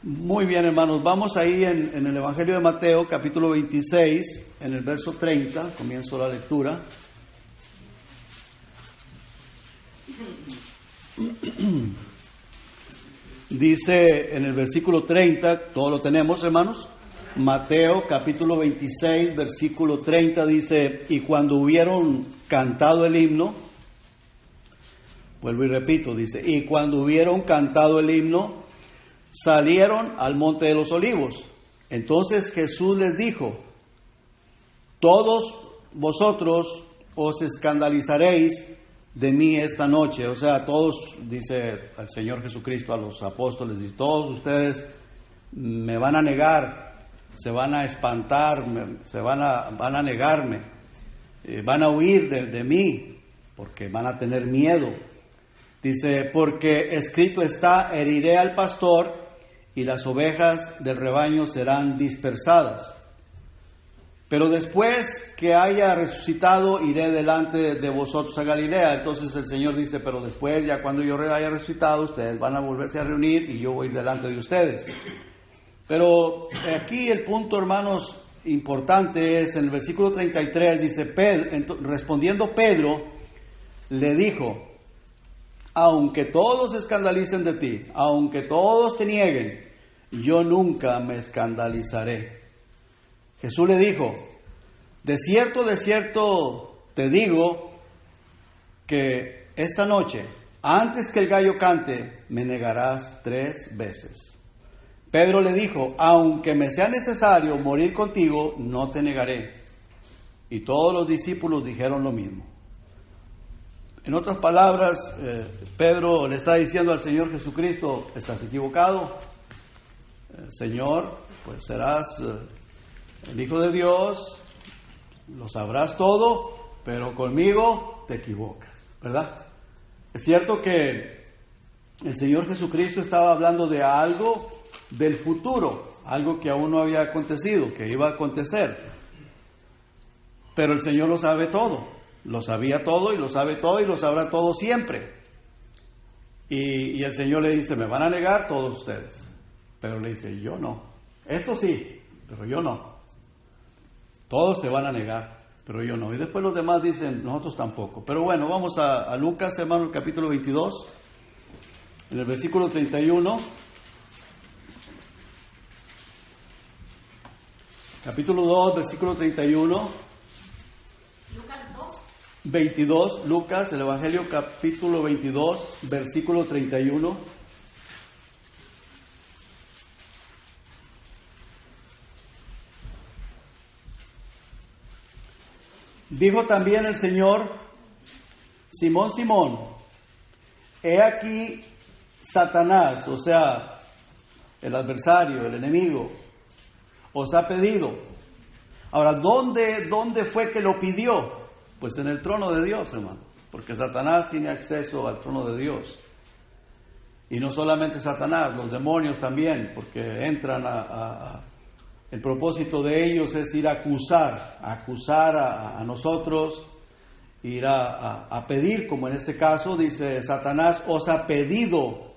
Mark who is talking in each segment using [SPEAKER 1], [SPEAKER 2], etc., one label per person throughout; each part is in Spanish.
[SPEAKER 1] Muy bien, hermanos, vamos ahí en el Evangelio de Mateo, capítulo 26, en el verso 30, comienzo la lectura. Dice en el versículo 30, todo lo tenemos, hermanos. Mateo, capítulo 26, versículo 30, dice: y cuando hubieron cantado el himno, vuelvo y repito, dice: y cuando hubieron cantado el himno, salieron al monte de los olivos. Entonces Jesús les dijo: todos vosotros os escandalizaréis de mí esta noche. O sea, todos, dice el Señor Jesucristo a los apóstoles, dice: todos ustedes me van a negar, se van a espantar, van a negarme, van a huir de mí, porque van a tener miedo. Dice: porque escrito está, heriré al pastor y las ovejas del rebaño serán dispersadas. Pero después que haya resucitado, iré delante de vosotros a Galilea. Entonces el Señor dice: pero después, ya cuando yo haya resucitado, ustedes van a volverse a reunir y yo voy a ir delante de ustedes. Pero aquí el punto, hermanos, importante es en el versículo 33, dice: respondiendo Pedro, le dijo: aunque todos se escandalicen de ti, aunque todos te nieguen, yo nunca me escandalizaré. Jesús le dijo: de cierto te digo que esta noche, antes que el gallo cante, me negarás 3 veces. Pedro le dijo: aunque me sea necesario morir contigo, no te negaré. Y todos los discípulos dijeron lo mismo. En otras palabras, Pedro le está diciendo al Señor Jesucristo: estás equivocado, Señor, pues serás el Hijo de Dios, lo sabrás todo, pero conmigo te equivocas, ¿verdad? Es cierto que el Señor Jesucristo estaba hablando de algo del futuro, algo que aún no había acontecido, que iba a acontecer, pero el Señor lo sabe todo, lo sabía todo y lo sabe todo y lo sabrá todo siempre. Y el Señor le dice: me van a negar todos ustedes. Pero le dice: yo no. Esto sí, pero yo no. Todos te van a negar, pero yo no. Y después los demás dicen: nosotros tampoco. Pero bueno, vamos a Lucas, hermano, el capítulo 22, en el versículo 31. Capítulo 2, versículo 31. 22, Lucas, el Evangelio, capítulo 22, versículo 31. Dijo también el Señor: Simón, Simón, he aquí Satanás, o sea, el adversario, el enemigo, os ha pedido. Ahora, ¿dónde fue que lo pidió? Pues en el trono de Dios, hermano, porque Satanás tiene acceso al trono de Dios. Y no solamente Satanás, los demonios también, porque entran el propósito de ellos es ir a acusar a nosotros, ir a pedir, como en este caso dice: Satanás os ha pedido.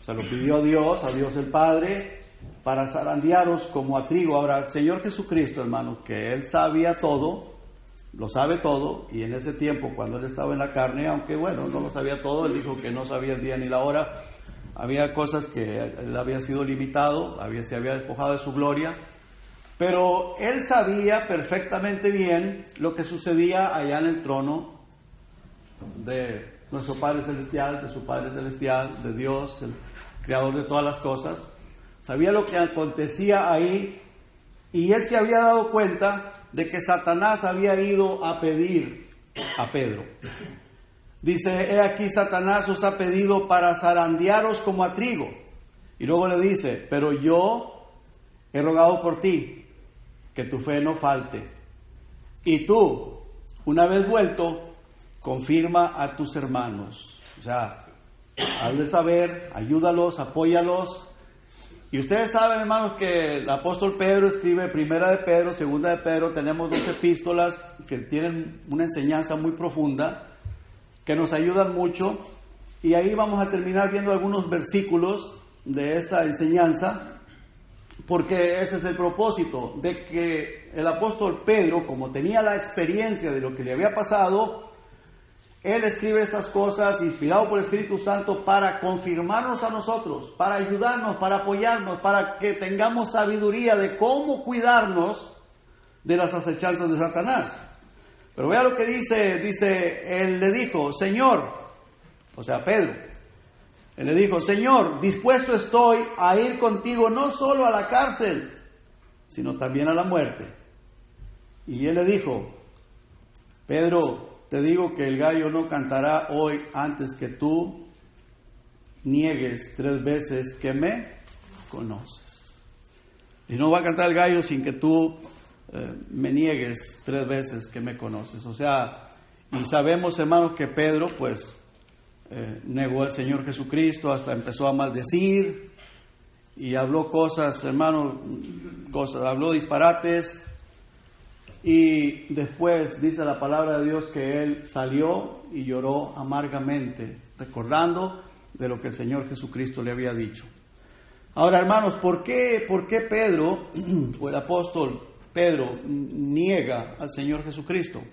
[SPEAKER 1] Se lo pidió a Dios el Padre, para zarandearos como a trigo. Ahora, el Señor Jesucristo, hermano, que Él sabía todo, lo sabe todo, y en ese tiempo, cuando Él estaba en la carne, aunque bueno, no lo sabía todo, Él dijo que no sabía el día ni la hora, había cosas que Él había sido limitado, se había despojado de su gloria, pero Él sabía perfectamente bien lo que sucedía allá en el trono de nuestro Padre Celestial, de su Padre Celestial, de Dios, el Creador de todas las cosas. Sabía lo que acontecía ahí, y Él se había dado cuenta de que Satanás había ido a pedir a Pedro. Dice: he aquí Satanás os ha pedido para zarandearos como a trigo. Y luego le dice: pero yo he rogado por ti, que tu fe no falte. Y tú, una vez vuelto, confirma a tus hermanos. O sea, hazle saber, ayúdalos, apóyalos. Y ustedes saben, hermanos, que el apóstol Pedro escribe Primera de Pedro, Segunda de Pedro. Tenemos 2 epístolas que tienen una enseñanza muy profunda, que nos ayudan mucho. Y ahí vamos a terminar viendo algunos versículos de esta enseñanza, porque ese es el propósito, de que el apóstol Pedro, como tenía la experiencia de lo que le había pasado, él escribe estas cosas inspirado por el Espíritu Santo para confirmarnos a nosotros, para ayudarnos, para apoyarnos, para que tengamos sabiduría de cómo cuidarnos de las acechanzas de Satanás. Pero vea lo que dice, él le dijo, Señor, o sea, Pedro, él le dijo, Señor, dispuesto estoy a ir contigo no solo a la cárcel, sino también a la muerte. Y él le dijo, Pedro, te digo que el gallo no cantará hoy antes que tú niegues 3 veces que me conoces. Y no va a cantar el gallo sin que tú me niegues 3 veces que me conoces. O sea, y sabemos, hermanos, que Pedro, pues, negó al Señor Jesucristo, hasta empezó a maldecir y habló cosas, hermanos, habló disparates. Y después dice la palabra de Dios que él salió y lloró amargamente, recordando de lo que el Señor Jesucristo le había dicho. Ahora, hermanos, ¿por qué Pedro, o el apóstol Pedro, niega al Señor Jesucristo?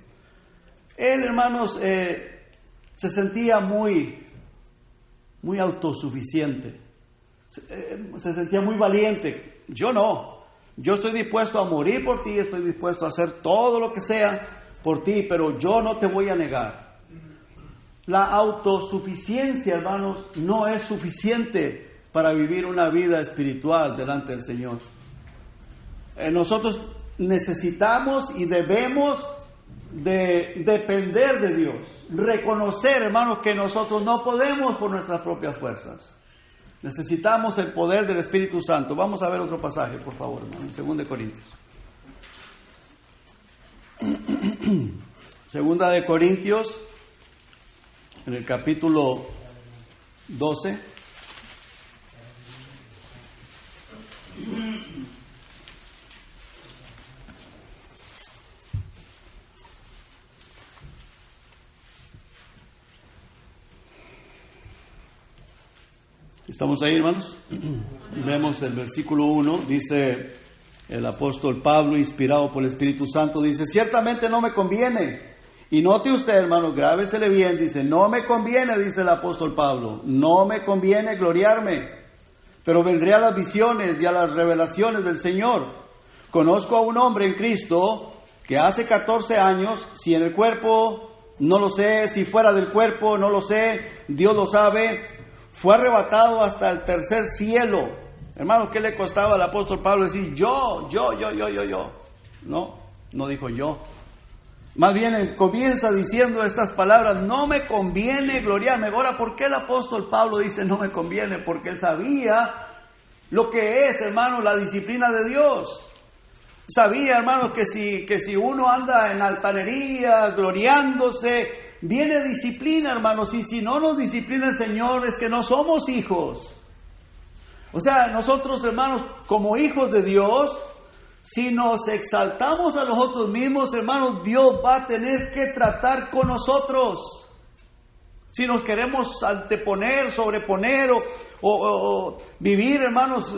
[SPEAKER 1] Él, hermanos, se sentía muy autosuficiente, se sentía muy valiente. Yo no. Yo estoy dispuesto a morir por ti, estoy dispuesto a hacer todo lo que sea por ti, pero yo no te voy a negar. La autosuficiencia, hermanos, no es suficiente para vivir una vida espiritual delante del Señor. Nosotros necesitamos y debemos de depender de Dios, reconocer, hermanos, que nosotros no podemos por nuestras propias fuerzas. Necesitamos el poder del Espíritu Santo. Vamos a ver otro pasaje, por favor, hermano, en 2 Corintios. 2 de Corintios, en el capítulo 12. ¿Estamos ahí, hermanos? Vemos el versículo 1, dice el apóstol Pablo, inspirado por el Espíritu Santo, dice, ciertamente no me conviene. Y note usted, hermano, grábesele bien, dice, no me conviene, dice el apóstol Pablo, no me conviene gloriarme, pero vendré a las visiones y a las revelaciones del Señor. Conozco a un hombre en Cristo que hace 14 años, si en el cuerpo, no lo sé, si fuera del cuerpo, no lo sé, Dios lo sabe, fue arrebatado hasta el tercer cielo. Hermanos, ¿qué le costaba al apóstol Pablo decir yo? No dijo yo. Más bien él comienza diciendo estas palabras, no me conviene gloriarme. Ahora, ¿por qué el apóstol Pablo dice no me conviene? Porque él sabía lo que es, hermanos, la disciplina de Dios. Sabía, hermanos, que si uno anda en altanería, gloriándose, viene disciplina, hermanos, y si no nos disciplina el Señor es que no somos hijos. O sea, nosotros, hermanos, como hijos de Dios, si nos exaltamos a nosotros mismos, hermanos, Dios va a tener que tratar con nosotros. Si nos queremos anteponer, sobreponer o vivir, hermanos,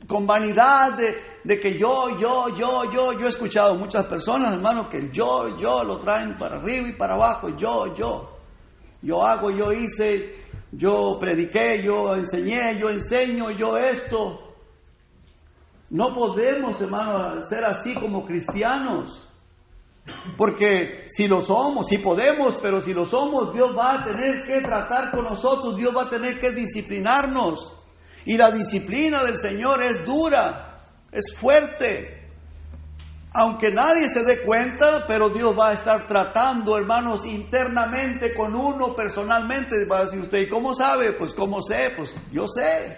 [SPEAKER 1] con vanidad de que yo he escuchado muchas personas, hermanos, que yo lo traen para arriba y para abajo, yo hago, yo hice, yo prediqué, yo enseñé, yo enseño, yo esto. No podemos, hermanos, ser así como cristianos, porque si lo somos, sí podemos, pero si lo somos, Dios va a tener que tratar con nosotros, Dios va a tener que disciplinarnos. Y la disciplina del Señor es dura, es fuerte. Aunque nadie se dé cuenta, pero Dios va a estar tratando, hermanos, internamente con uno, personalmente. Va a decir usted, ¿y cómo sabe? Pues, ¿cómo sé? Pues, yo sé.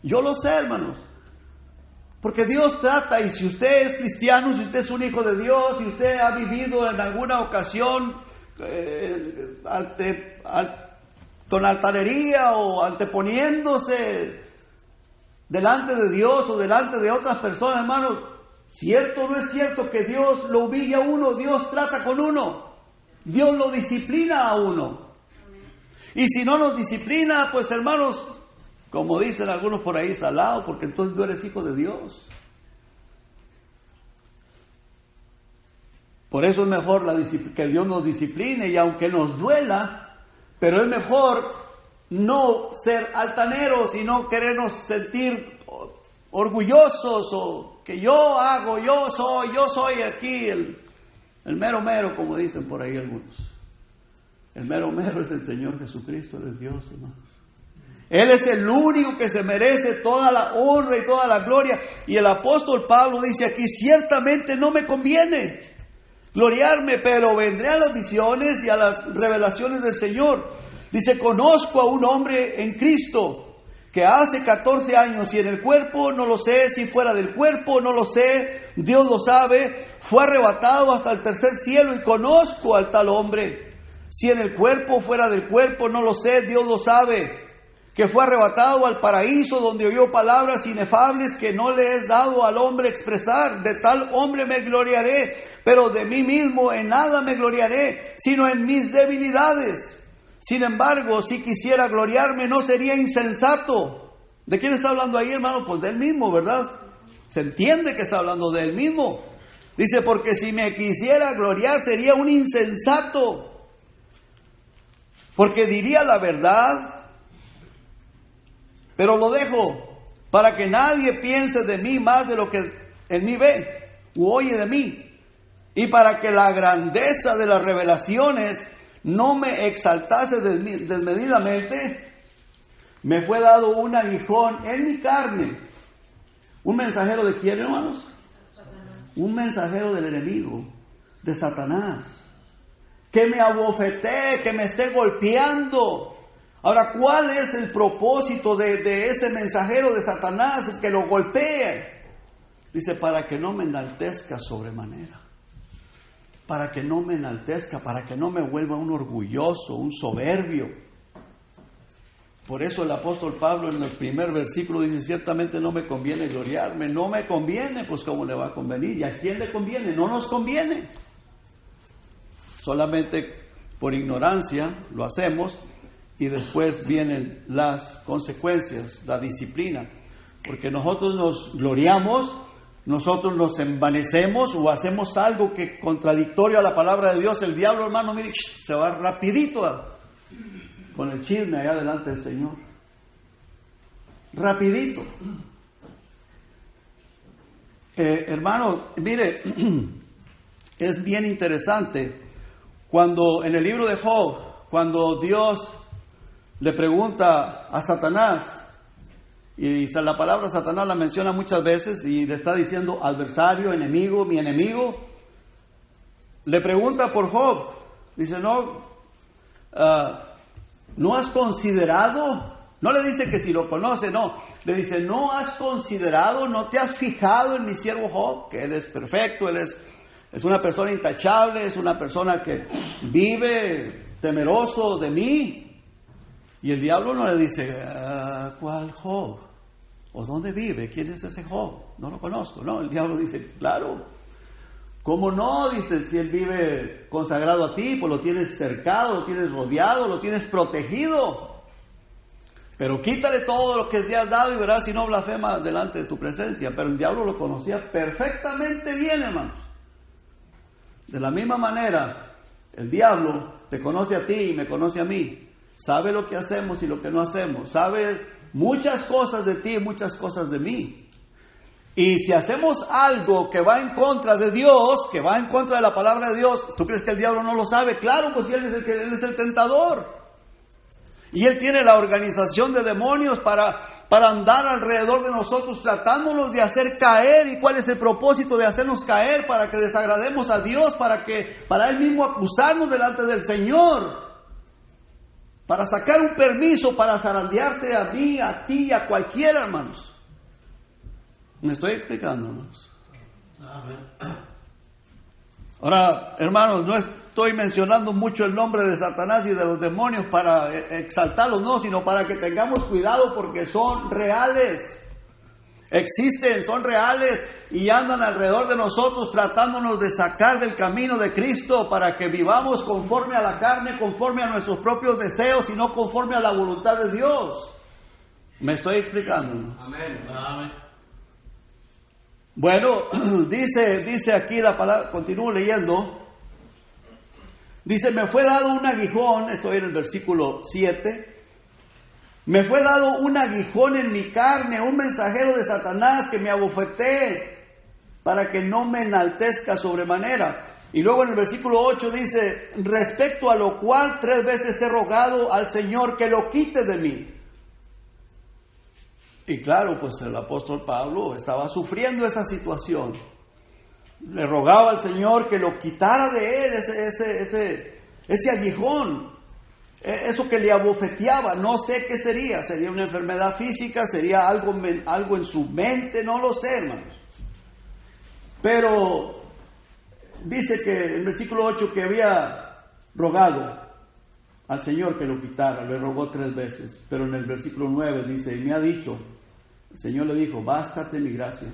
[SPEAKER 1] Yo lo sé, hermanos. Porque Dios trata, y si usted es cristiano, si usted es un hijo de Dios, si usted ha vivido en alguna ocasión con altanería o anteponiéndose delante de Dios o delante de otras personas, hermanos, ¿cierto o no es cierto que Dios lo humilla a uno? Dios trata con uno, Dios lo disciplina a uno. Y si no nos disciplina, pues hermanos, como dicen algunos por ahí, salado, porque entonces tú eres hijo de Dios. Por eso es mejor que Dios nos discipline, y aunque nos duela, pero es mejor no ser altaneros y no querernos sentir orgullosos, o que yo hago, yo soy aquí el mero, como dicen por ahí algunos. El mero es el Señor Jesucristo, el Dios, hermanos. Él es el único que se merece toda la honra y toda la gloria. Y el apóstol Pablo dice aquí: ciertamente no me conviene gloriarme, pero vendré a las visiones y a las revelaciones del Señor. Dice: conozco a un hombre en Cristo que hace 14 años, si en el cuerpo no lo sé, si fuera del cuerpo no lo sé, Dios lo sabe, fue arrebatado hasta el tercer cielo, y conozco al tal hombre. Si en el cuerpo, fuera del cuerpo, no lo sé, Dios lo sabe, que fue arrebatado al paraíso, donde oyó palabras inefables que no le es dado al hombre expresar. De tal hombre me gloriaré, pero de mí mismo en nada me gloriaré, sino en mis debilidades. Sin embargo, si quisiera gloriarme, no sería insensato. ¿De quién está hablando ahí, hermano? Pues de él mismo, ¿verdad? Se entiende que está hablando de él mismo. Dice: porque si me quisiera gloriar, sería un insensato, porque diría la verdad, pero lo dejo para que nadie piense de mí más de lo que en mí ve u oye de mí, y para que la grandeza de las revelaciones no me exaltase desmedidamente, me fue dado un aguijón en mi carne. ¿Un mensajero de quién, hermanos? Un mensajero del enemigo, de Satanás, que me abofetee, que me esté golpeando. Ahora, ¿cuál es el propósito de ese mensajero de Satanás que lo golpee? Dice: para que no me enaltezca sobremanera. Para que no me enaltezca, para que no me vuelva un orgulloso, un soberbio. Por eso el apóstol Pablo en el primer versículo dice: ciertamente no me conviene gloriarme. No me conviene, pues ¿cómo le va a convenir? ¿Y a quién le conviene? No nos conviene. Solamente por ignorancia lo hacemos, y después vienen las consecuencias, la disciplina. Porque nosotros nos gloriamos, nosotros nos envanecemos o hacemos algo que contradictorio a la palabra de Dios. El diablo, hermano, mire, se va rapidito con el chisme allá delante del Señor. Rapidito. Hermano, mire, es bien interesante cuando en el libro de Job, cuando Dios le pregunta a Satanás, y la palabra Satanás la menciona muchas veces y le está diciendo adversario, enemigo, mi enemigo. Le pregunta por Job. Dice: ¿no has considerado? No le dice que si lo conoce, no. Le dice: ¿no has considerado, no te has fijado en mi siervo Job? Que él es perfecto, él es una persona intachable, es una persona que vive temeroso de mí. Y el diablo no le dice: ¿cuál Job? ¿O dónde vive? ¿Quién es ese Job? No lo conozco. No, el diablo dice: claro. ¿Cómo no? Dice: si él vive consagrado a ti, pues lo tienes cercado, lo tienes rodeado, lo tienes protegido. Pero quítale todo lo que te has dado y verás si no blasfema delante de tu presencia. Pero el diablo lo conocía perfectamente bien, hermanos. De la misma manera, el diablo te conoce a ti y me conoce a mí. Sabe lo que hacemos y lo que no hacemos. Sabe muchas cosas de ti y muchas cosas de mí. Y si hacemos algo que va en contra de Dios, que va en contra de la palabra de Dios, ¿tú crees que el diablo no lo sabe? Claro, pues él es el tentador. Y él tiene la organización de demonios para andar alrededor de nosotros, tratándonos de hacer caer. ¿Y cuál es el propósito de hacernos caer? Para que desagrademos a Dios, para él mismo acusarnos delante del Señor. Para sacar un permiso para zarandearte a mí, a ti, a cualquiera, hermanos. ¿Me estoy explicando, hermanos? Ahora, hermanos, no estoy mencionando mucho el nombre de Satanás y de los demonios para exaltarlos, no, sino para que tengamos cuidado, porque son reales. Existen, son reales y andan alrededor de nosotros tratándonos de sacar del camino de Cristo para que vivamos conforme a la carne, conforme a nuestros propios deseos y no conforme a la voluntad de Dios. ¿Me estoy explicando, hermanos?
[SPEAKER 2] Amén. Amén.
[SPEAKER 1] Bueno, dice aquí la palabra, continúo leyendo. Dice, me fue dado un aguijón, estoy en el versículo 7. Me fue dado un aguijón en mi carne, un mensajero de Satanás que me abofetee para que no me enaltezca sobremanera. Y luego en el versículo 8 dice, respecto a lo cual 3 veces he rogado al Señor que lo quite de mí. Y claro, pues el apóstol Pablo estaba sufriendo esa situación. Le rogaba al Señor que lo quitara de él, ese aguijón, eso que le abofeteaba. No sé qué sería una enfermedad física, sería algo en su mente, no lo sé, hermanos. Pero dice que en el versículo 8 que había rogado al Señor que lo quitara, le rogó 3 veces, pero en el versículo 9 dice, y me ha dicho, el Señor le dijo, bástate mi gracia,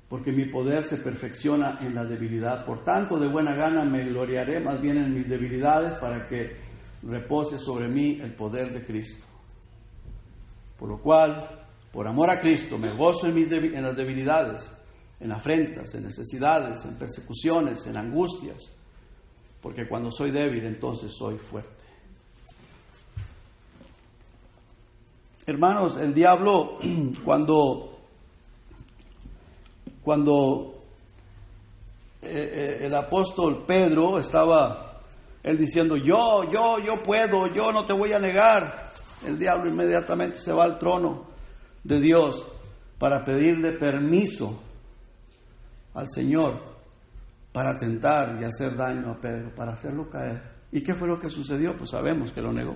[SPEAKER 1] porque mi poder se perfecciona en la debilidad. Por tanto, de buena gana me gloriaré más bien en mis debilidades, para que repose sobre mí el poder de Cristo. Por lo cual, por amor a Cristo, me gozo en las debilidades, en afrentas, en necesidades, en persecuciones, en angustias, porque cuando soy débil, entonces soy fuerte. Hermanos, el diablo, cuando el apóstol Pedro estaba, él diciendo, yo puedo, yo no te voy a negar, el diablo inmediatamente se va al trono de Dios para pedirle permiso al Señor para tentar y hacer daño a Pedro, para hacerlo caer. ¿Y qué fue lo que sucedió? Pues sabemos que lo negó.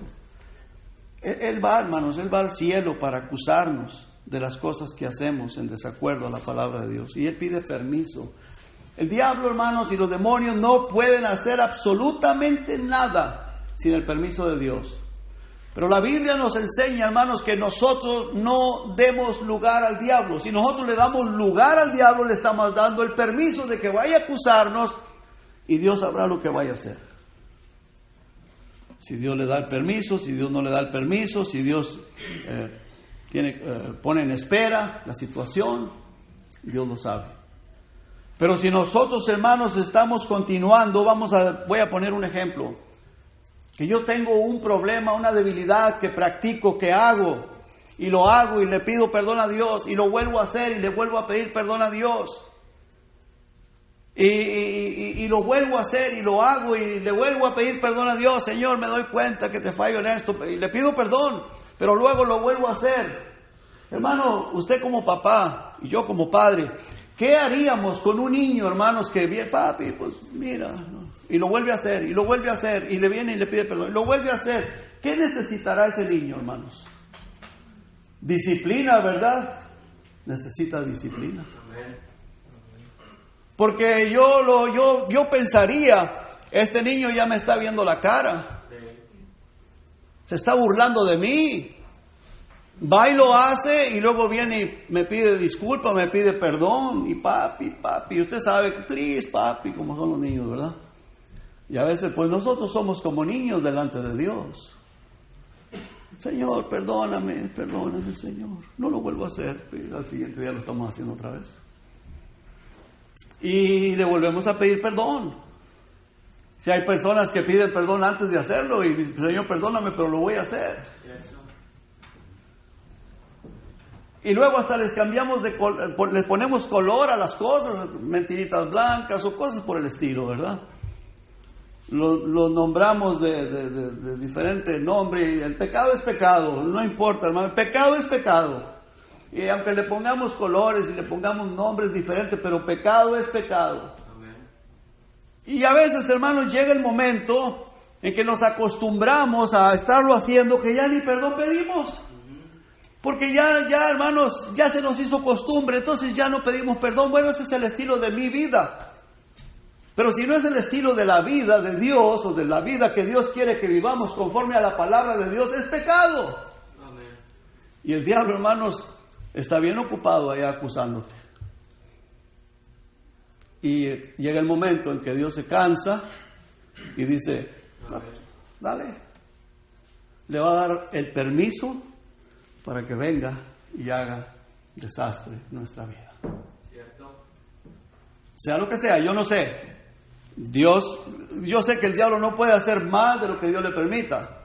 [SPEAKER 1] Él va, hermanos, él va al cielo para acusarnos de las cosas que hacemos en desacuerdo a la palabra de Dios. Y él pide permiso. El diablo, hermanos, y los demonios no pueden hacer absolutamente nada sin el permiso de Dios. Pero la Biblia nos enseña, hermanos, que nosotros no demos lugar al diablo. Si nosotros le damos lugar al diablo, le estamos dando el permiso de que vaya a acusarnos y Dios sabrá lo que vaya a hacer. Si Dios le da el permiso, si Dios no le da el permiso, si Dios pone en espera la situación, Dios lo sabe. Pero si nosotros, hermanos, estamos continuando, voy a poner un ejemplo. Que yo tengo un problema, una debilidad que practico, que hago, y lo hago y le pido perdón a Dios, y lo vuelvo a hacer y le vuelvo a pedir perdón a Dios. Y lo vuelvo a hacer y lo hago y le vuelvo a pedir perdón a Dios. Señor, me doy cuenta que te fallo en esto y le pido perdón, pero luego lo vuelvo a hacer. Hermano, usted como papá y yo como padre, ¿qué haríamos con un niño, hermanos, que viene, papi, pues mira, y lo vuelve a hacer y lo vuelve a hacer y le viene y le pide perdón y lo vuelve a hacer? ¿Qué necesitará ese niño, hermanos? Disciplina, ¿verdad? Necesita disciplina. Porque yo pensaría, este niño ya me está viendo la cara, se está burlando de mí, va y lo hace y luego viene y me pide disculpa, me pide perdón, y papi, usted sabe, please papi, como son los niños, ¿verdad? Y a veces pues nosotros somos como niños delante de Dios. Señor, perdóname Señor, no lo vuelvo a hacer, al siguiente día lo estamos haciendo otra vez. Y le volvemos a pedir perdón. Si hay personas que piden perdón antes de hacerlo y dicen, Señor, perdóname, pero lo voy a hacer. Y luego hasta les cambiamos les ponemos color a las cosas, mentiritas blancas o cosas por el estilo, ¿verdad? Los nombramos de diferente nombre. El pecado es pecado, no importa, hermano, el pecado es pecado. Y aunque le pongamos colores y le pongamos nombres diferentes, pero pecado es pecado. Amén. Y a veces, hermanos, llega el momento en que nos acostumbramos a estarlo haciendo, que ya ni perdón pedimos. Porque ya, hermanos, ya se nos hizo costumbre, entonces ya no pedimos perdón. Bueno, ese es el estilo de mi vida. Pero si no es el estilo de la vida de Dios, o de la vida que Dios quiere que vivamos conforme a la palabra de Dios, es pecado. Amén. Y el diablo, hermanos, está bien ocupado allá acusándote. Y llega el momento en que Dios se cansa y dice, dale. Le va a dar el permiso para que venga y haga desastre en nuestra vida.
[SPEAKER 2] ¿Cierto?
[SPEAKER 1] Sea lo que sea, yo no sé. Yo sé que el diablo no puede hacer más de lo que Dios le permita.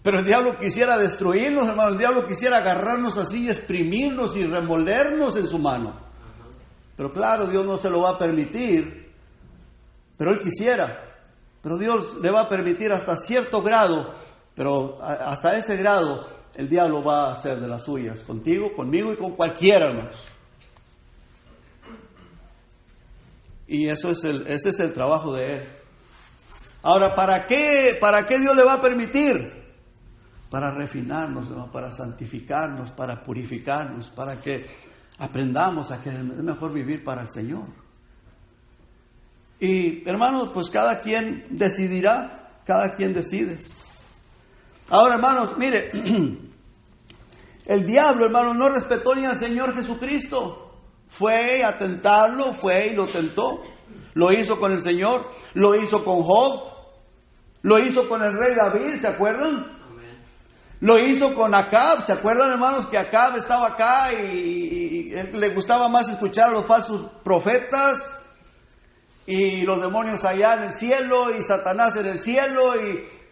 [SPEAKER 1] Pero el diablo quisiera destruirnos, hermano. El diablo quisiera agarrarnos así, exprimirnos y remolernos en su mano. Pero claro, Dios no se lo va a permitir. Pero Él quisiera. Pero Dios le va a permitir hasta cierto grado. Pero hasta ese grado el diablo va a hacer de las suyas. Contigo, conmigo y con cualquiera, hermanos. Y ese es el trabajo de Él. Ahora, ¿para qué Dios le va a permitir? Para refinarnos, ¿no? Para santificarnos, para purificarnos, para que aprendamos a que es mejor vivir para el Señor. Y hermanos, pues cada quien decidirá, cada quien decide. Ahora, hermanos, mire, el diablo, hermanos, no respetó ni al Señor Jesucristo. Fue a tentarlo, fue y lo tentó. Lo hizo con el Señor, lo hizo con Job, lo hizo con el rey David, ¿se acuerdan? Lo hizo con Acab. ¿Se acuerdan, hermanos, que Acab estaba acá y le gustaba más escuchar a los falsos profetas y los demonios allá en el cielo y Satanás en el cielo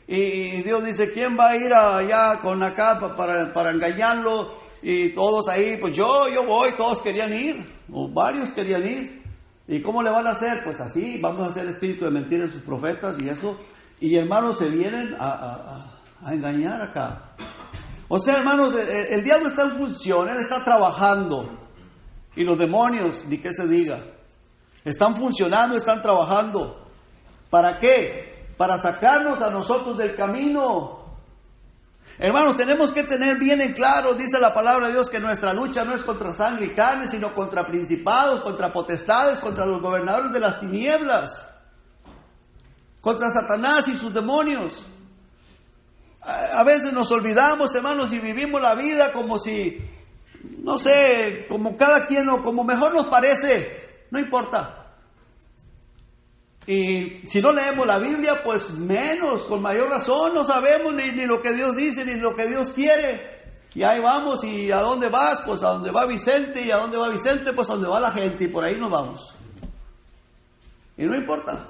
[SPEAKER 1] y Dios dice, ¿quién va a ir allá con Acab para engañarlo? Y todos ahí, pues yo voy, todos querían ir, o varios querían ir. ¿Y cómo le van a hacer? Pues así, vamos a hacer espíritu de mentira en sus profetas y eso. Y hermanos, se vienen a engañar acá. O sea, hermanos, el diablo está en función, él está trabajando. Y los demonios, ni qué se diga, están funcionando, están trabajando. ¿Para qué? Para sacarnos a nosotros del camino. Hermanos, tenemos que tener bien en claro, dice la palabra de Dios, que nuestra lucha no es contra sangre y carne, sino contra principados, contra potestades, contra los gobernadores de las tinieblas, contra Satanás y sus demonios. A veces nos olvidamos, hermanos, y vivimos la vida como si, no sé, como cada quien o como mejor nos parece, no importa. Y si no leemos la Biblia, pues menos, con mayor razón, no sabemos ni lo que Dios dice, ni lo que Dios quiere. Y ahí vamos, ¿y a dónde vas? Pues a donde va Vicente, y a dónde va Vicente, pues a donde va la gente, y por ahí nos vamos. Y no importa.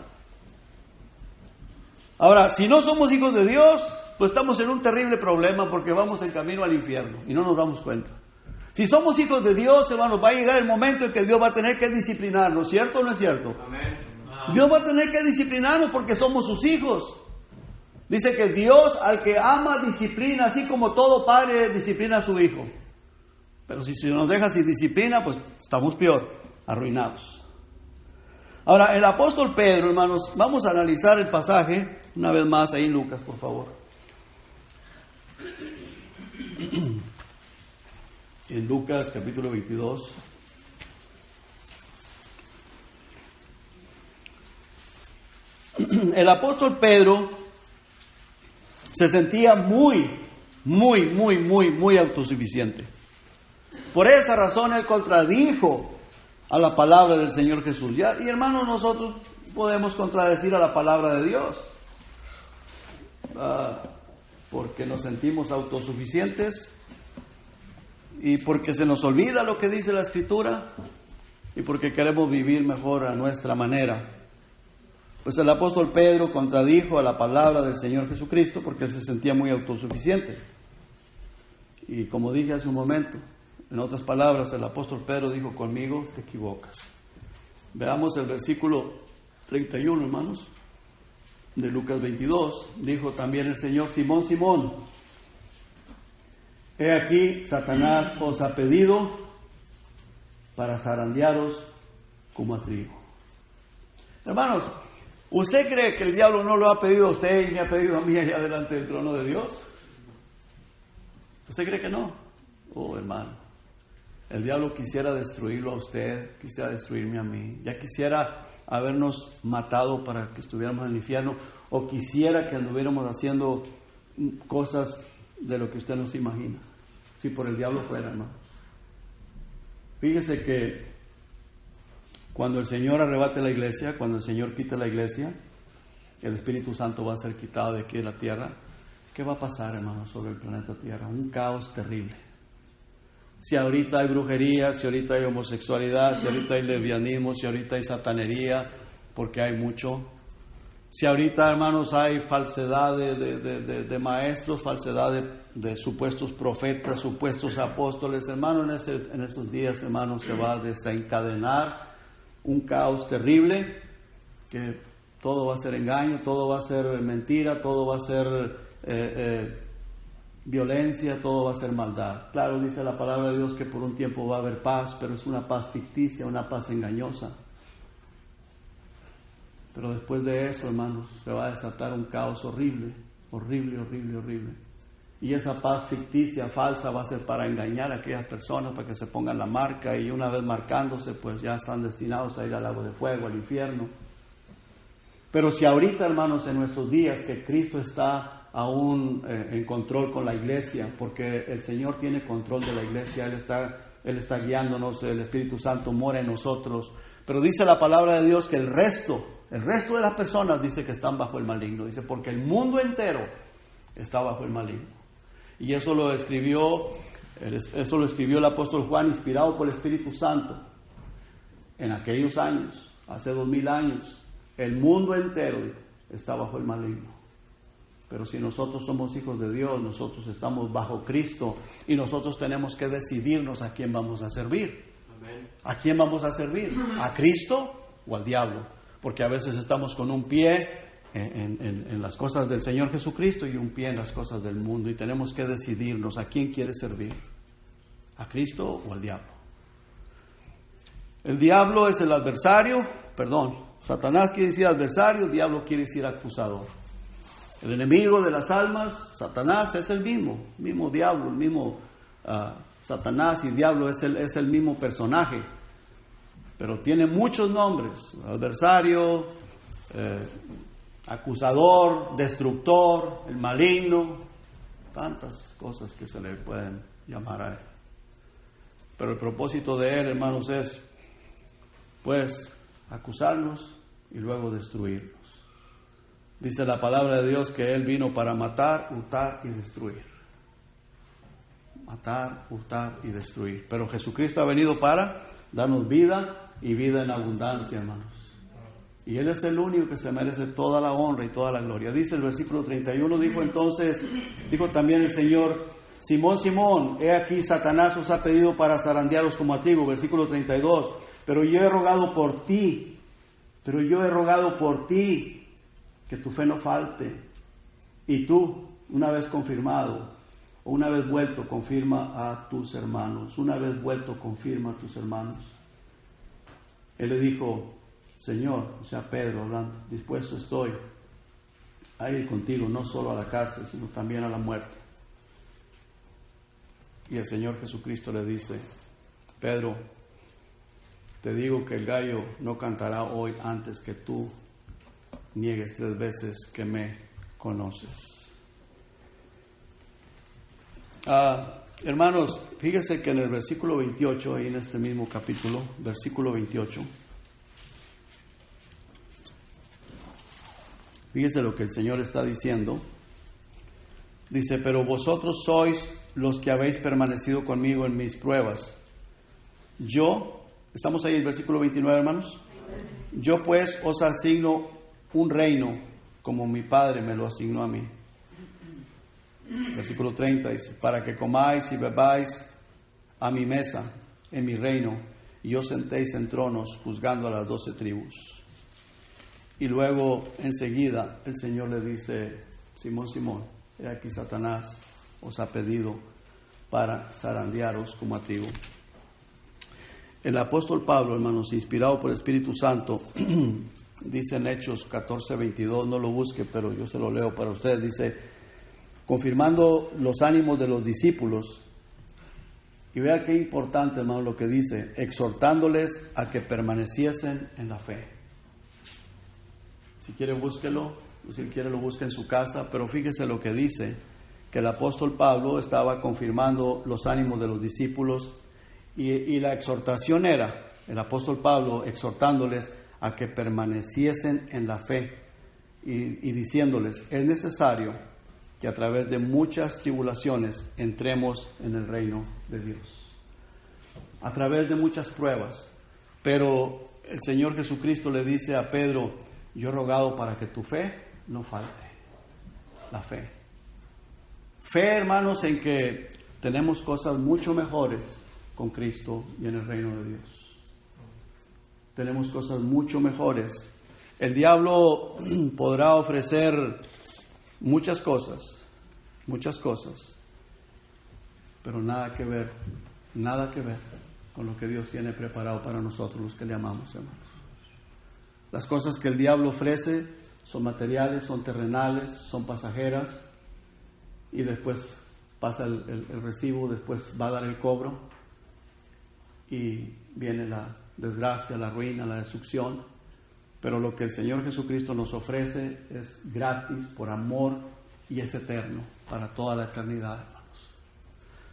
[SPEAKER 1] Ahora, si no somos hijos de Dios, pues estamos en un terrible problema porque vamos en camino al infierno y no nos damos cuenta. Si somos hijos de Dios, hermanos, va a llegar el momento en que Dios va a tener que disciplinarnos, ¿cierto o no es cierto?
[SPEAKER 2] Amén.
[SPEAKER 1] Dios va a tener que disciplinarnos porque somos sus hijos. Dice que Dios al que ama disciplina, así como todo padre disciplina a su hijo. Pero si nos deja sin disciplina, pues estamos peor, arruinados. Ahora, el apóstol Pedro, hermanos, vamos a analizar el pasaje una vez más ahí en Lucas, por favor. En Lucas capítulo 22. El apóstol Pedro se sentía muy autosuficiente. Por esa razón él contradijo a la palabra del Señor Jesús. Y hermanos, nosotros podemos contradecir a la palabra de Dios. Porque nos sentimos autosuficientes y porque se nos olvida lo que dice la Escritura y porque queremos vivir mejor a nuestra manera. Pues el apóstol Pedro contradijo a la palabra del Señor Jesucristo porque él se sentía muy autosuficiente. Y como dije hace un momento, en otras palabras, el apóstol Pedro dijo, conmigo te equivocas. Veamos el versículo 31, hermanos, de Lucas 22. Dijo también el Señor, Simón, Simón, he aquí Satanás os ha pedido para zarandearos como a trigo. Hermanos, ¿usted cree que el diablo no lo ha pedido a usted y me ha pedido a mí allá delante del trono de Dios? ¿Usted cree que no? Oh, hermano, el diablo quisiera destruirlo a usted, quisiera destruirme a mí, ya quisiera habernos matado para que estuviéramos en el infierno, o quisiera que anduviéramos haciendo cosas de lo que usted no se imagina, si por el diablo fuera, hermano. Fíjese que cuando el Señor arrebate la iglesia, cuando el Señor quite la iglesia, el Espíritu Santo va a ser quitado de aquí de la tierra. ¿qué va a pasar, hermanos, sobre el planeta Tierra? Un caos terrible. Si ahorita hay brujería, si ahorita hay homosexualidad, si ahorita hay lesbianismo, si ahorita hay satanería, porque hay mucho. Si ahorita, hermanos, hay falsedad de maestros, falsedad de supuestos profetas, supuestos apóstoles, hermanos, en estos días, hermanos, se va a desencadenar un caos terrible, que todo va a ser engaño, todo va a ser mentira, todo va a ser violencia, todo va a ser maldad. Claro, dice la palabra de Dios que por un tiempo va a haber paz, pero es una paz ficticia, una paz engañosa. Pero después de eso, hermanos, se va a desatar un caos horrible, horrible, horrible, horrible. Y esa paz ficticia, falsa, va a ser para engañar a aquellas personas, para que se pongan la marca, y una vez marcándose, pues ya están destinados a ir al lago de fuego, al infierno. Pero si ahorita, hermanos, en nuestros días, que Cristo está aún en control con la iglesia, porque el Señor tiene control de la iglesia, Él está guiándonos, el Espíritu Santo mora en nosotros, pero dice la palabra de Dios que el resto de las personas dice que están bajo el maligno, dice, porque el mundo entero está bajo el maligno. Y eso lo escribió el apóstol Juan, inspirado por el Espíritu Santo. En aquellos años, hace 2000 años, el mundo entero está bajo el maligno. Pero si nosotros somos hijos de Dios, nosotros estamos bajo Cristo, y nosotros tenemos que decidirnos a quién vamos a servir. Amén. ¿A quién vamos a servir? ¿A Cristo o al diablo? Porque a veces estamos con un pie en las cosas del Señor Jesucristo y un pie en las cosas del mundo, y tenemos que decidirnos a quién quiere servir, a Cristo o al diablo. El diablo es el adversario, Satanás quiere decir adversario, el diablo quiere decir acusador. El enemigo de las almas, Satanás, es el mismo diablo, el mismo Satanás y diablo es el mismo personaje, pero tiene muchos nombres: adversario, acusador, destructor, el maligno, tantas cosas que se le pueden llamar a él. Pero el propósito de él, hermanos, es pues acusarnos y luego destruirnos. Dice la palabra de Dios que Él vino para matar, hurtar y destruir. Matar, hurtar y destruir. Pero Jesucristo ha venido para darnos vida y vida en abundancia, hermanos. Y Él es el único que se merece toda la honra y toda la gloria. Dice el versículo 31, dijo también el Señor: Simón, Simón, he aquí Satanás os ha pedido para zarandearos como a trigo. Versículo 32, pero yo he rogado por ti, que tu fe no falte, y tú, una vez confirmado, o una vez vuelto, confirma a tus hermanos. Una vez vuelto, confirma a tus hermanos. Él le dijo: Señor, o sea Pedro hablando, dispuesto estoy a ir contigo, no solo a la cárcel, sino también a la muerte. Y el Señor Jesucristo le dice: Pedro, te digo que el gallo no cantará hoy antes que tú niegues 3 veces que me conoces. Hermanos, fíjese que en el versículo 28, ahí en este mismo capítulo, versículo 28, fíjese lo que el Señor está diciendo. Dice: pero vosotros sois los que habéis permanecido conmigo en mis pruebas. Estamos ahí en el versículo 29, hermanos. Yo pues os asigno un reino, como mi Padre me lo asignó a mí. Versículo 30 dice: para que comáis y bebáis a mi mesa en mi reino, y os sentéis en tronos juzgando a las 12 tribus. Y luego enseguida el Señor le dice: Simón, Simón, he aquí Satanás os ha pedido para zarandearos como a trigo. El apóstol Pablo, hermanos, inspirado por el Espíritu Santo, dice en Hechos 14:22, no lo busque, pero yo se lo leo para ustedes. Dice, confirmando los ánimos de los discípulos, y vea qué importante, hermano, lo que dice: exhortándoles a que permaneciesen en la fe. Si quiere búsquelo, o si quiere lo busque en su casa, pero fíjese lo que dice, que el apóstol Pablo estaba confirmando los ánimos de los discípulos, y la exhortación era, el apóstol Pablo exhortándoles a que permaneciesen en la fe, y diciéndoles: es necesario que a través de muchas tribulaciones entremos en el reino de Dios. A través de muchas pruebas. Pero el Señor Jesucristo le dice a Pedro: yo he rogado para que tu fe no falte. La fe. Fe, hermanos, en que tenemos cosas mucho mejores con Cristo y en el reino de Dios. Tenemos cosas mucho mejores. El diablo podrá ofrecer muchas cosas, pero nada que ver con lo que Dios tiene preparado para nosotros, los que le amamos, hermanos. Las cosas que el diablo ofrece son materiales, son terrenales, son pasajeras, y después pasa el recibo, después va a dar el cobro, y viene la desgracia, la ruina, la destrucción. Pero lo que el Señor Jesucristo nos ofrece es gratis, por amor, y es eterno, para toda la eternidad, hermanos.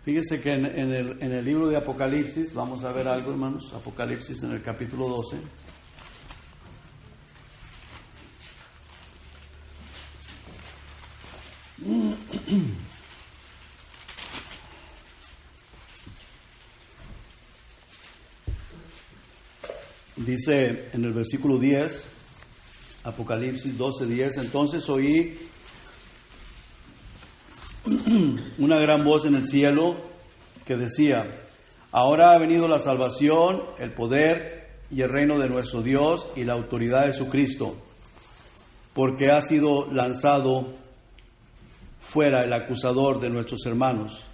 [SPEAKER 1] Fíjense que en el libro de Apocalipsis, vamos a ver algo, hermanos. Apocalipsis en el capítulo 12. Dice en el versículo 10, Apocalipsis 12:10: entonces oí una gran voz en el cielo que decía: ahora ha venido la salvación, el poder y el reino de nuestro Dios y la autoridad de su Cristo, porque ha sido lanzado fuera el acusador de nuestros hermanos,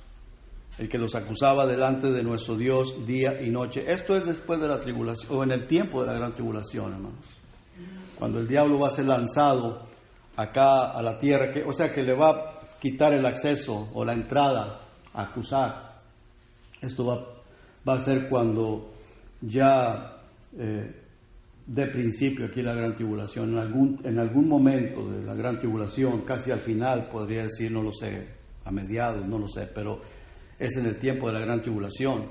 [SPEAKER 1] el que los acusaba delante de nuestro Dios día y noche. Esto es después de la tribulación, o en el tiempo de la gran tribulación, hermanos. Cuando el diablo va a ser lanzado acá a la tierra, o sea que le va a quitar el acceso o la entrada a acusar. Esto va a ser cuando ya de principio aquí la gran tribulación, en algún momento de la gran tribulación, casi al final, podría decir, no lo sé, a mediados, no lo sé, pero es en el tiempo de la gran tribulación.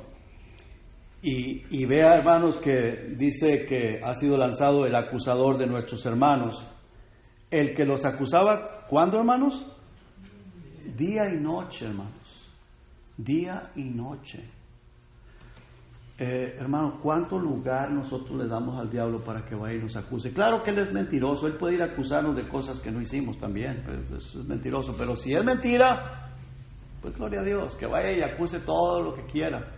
[SPEAKER 1] Y vea, hermanos, que dice que ha sido lanzado el acusador de nuestros hermanos, el que los acusaba. ¿Cuándo, hermanos? Día y noche, hermanos, día y noche. Hermano, ¿cuánto lugar nosotros le damos al diablo para que vaya y nos acuse? Claro que él es mentiroso, él puede ir a acusarnos de cosas que no hicimos también, pues es mentiroso, pero si es mentira, pues gloria a Dios, que vaya y acuse todo lo que quiera,